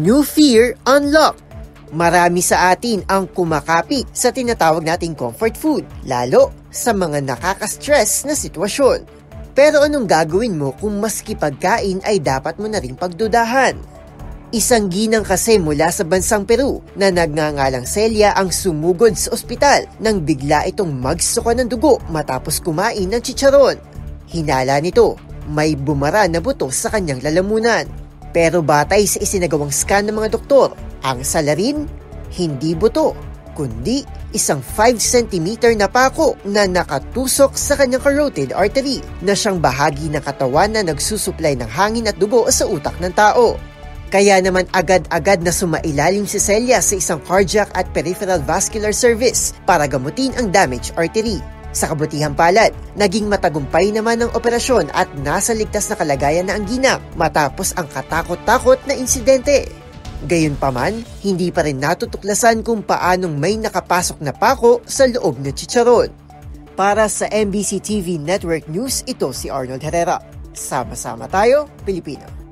new fear unlocked. Marami sa atin ang kumakapit sa tinatawag nating comfort food, lalo sa mga nakaka-stress na sitwasyon. Pero anong gagawin mo kung maski pagkain ay dapat mo na ring pagdudahan? Isang ginang kasi mula sa bansang Peru na nagngangalang Celia ang sumugod sa ospital nang bigla itong magsuka ng dugo matapos kumain ng chicharon. Hinala nito, may bumara na buto sa kanyang lalamunan. Pero batay sa isinagawang scan ng mga doktor, ang salarin, hindi buto, kundi isang 5 cm na pako na nakatusok sa kanyang carotid artery na siyang bahagi ng katawan na nagsusuplay ng hangin at dugo sa utak ng tao. Kaya naman agad-agad na sumailalim si Celia sa isang cardiac at peripheral vascular service para gamutin ang damaged artery. Sa kabutihang palad, naging matagumpay naman ang operasyon at nasa ligtas na kalagayan na ang ginang matapos ang katakot-takot na insidente. Gayunpaman, hindi pa rin natutuklasan kung paanong may nakapasok na pako sa loob ng chicharon. Para sa MBC TV Network News, ito si Arnold Herrera. Sama-sama tayo, Pilipino.